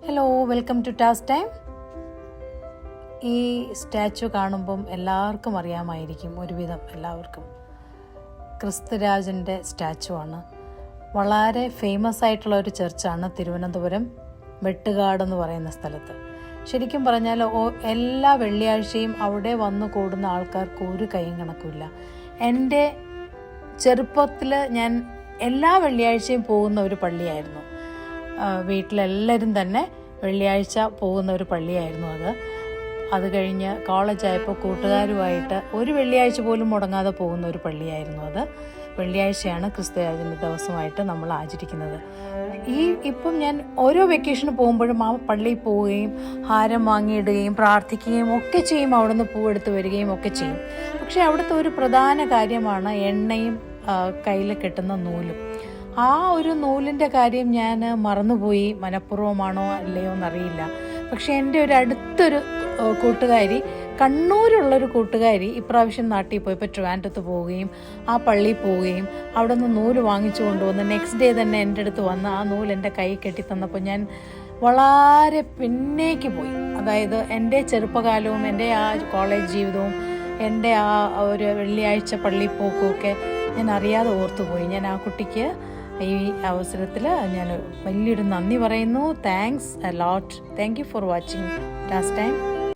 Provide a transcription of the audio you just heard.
Hello, welcome to task time. ഈ statue കാണുമ്പം എല്ലാവർക്കും അറിയാമായിരിക്കും, ഒരുവിധം എല്ലാവർക്കും. ക്രിസ്തുരാജൻ്റെ സ്റ്റാച്ചു ആണ്. വളരെ ഫേമസ് ആയിട്ടുള്ള ഒരു ചർച്ചാണ് തിരുവനന്തപുരം വെട്ടുകാട് എന്ന് പറയുന്ന സ്ഥലത്ത്. ശരിക്കും പറഞ്ഞാൽ എല്ലാ വെള്ളിയാഴ്ചയും അവിടെ വന്നു കൂടുന്ന ആൾക്കാർക്ക് ഒരു കൈയും കണക്കില്ല. എൻ്റെ ചെറുപ്പത്തിൽ ഞാൻ എല്ലാ വെള്ളിയാഴ്ചയും പോകുന്ന ഒരു പള്ളിയായിരുന്നു. വീട്ടിലെല്ലാവരും തന്നെ വെള്ളിയാഴ്ച പോകുന്ന ഒരു പള്ളിയായിരുന്നു അത് കഴിഞ്ഞ് കോളേജായപ്പോൾ കൂട്ടുകാരുമായിട്ട് ഒരു വെള്ളിയാഴ്ച പോലും മുടങ്ങാതെ പോകുന്ന ഒരു പള്ളിയായിരുന്നു വെള്ളിയാഴ്ചയാണ് ക്രിസ്തുരാജൻ്റെ ദിവസമായിട്ട് നമ്മൾ ആചരിക്കുന്നത്. ഇപ്പം ഞാൻ ഓരോ വെക്കേഷന് പോകുമ്പോഴും ആ പള്ളിയിൽ പോവുകയും ഹാരം വാങ്ങിയിടുകയും പ്രാർത്ഥിക്കുകയും ഒക്കെ ചെയ്യും, അവിടുന്ന് പൂവെടുത്ത് വരികയും ഒക്കെ ചെയ്യും. പക്ഷേ അവിടുത്തെ ഒരു പ്രധാന കാര്യമാണ് എണ്ണയും കയ്യിൽ കെട്ടുന്ന നൂലും. ആ ഒരു നൂലിൻ്റെ കാര്യം ഞാൻ മറന്നുപോയി, മനഃപൂർവ്വമാണോ അല്ലയോ എന്നറിയില്ല. പക്ഷേ എൻ്റെ ഒരു അടുത്തൊരു കൂട്ടുകാരി, കണ്ണൂരുള്ളൊരു കൂട്ടുകാരി, ഇപ്രാവശ്യം നാട്ടിൽ പോയപ്പോൾ ട്രിവാൻഡ്രത്ത് പോവുകയും ആ പള്ളിയിൽ പോവുകയും അവിടെ നിന്ന് നൂല് വാങ്ങിച്ചു കൊണ്ടുവന്ന് നെക്സ്റ്റ് ഡേ തന്നെ എൻ്റെ അടുത്ത് വന്ന് ആ നൂല് എൻ്റെ കൈ കെട്ടിത്തന്നപ്പോൾ ഞാൻ വളരെ പിന്നേക്ക് പോയി. അതായത് എൻ്റെ ചെറുപ്പകാലവും എൻ്റെ ആ കോളേജ് ജീവിതവും എൻ്റെ ആ ഒരു വെള്ളിയാഴ്ച പള്ളിയിൽ പോക്കുമൊക്കെ ഞാൻ അറിയാതെ ഓർത്തുപോയി. ഞാൻ ആ കുട്ടിക്ക് ഈ അവസരത്തിൽ ഞാൻ വലിയൊരു നന്ദി പറയുന്നു. Thanks a lot. Thank you for watching task time.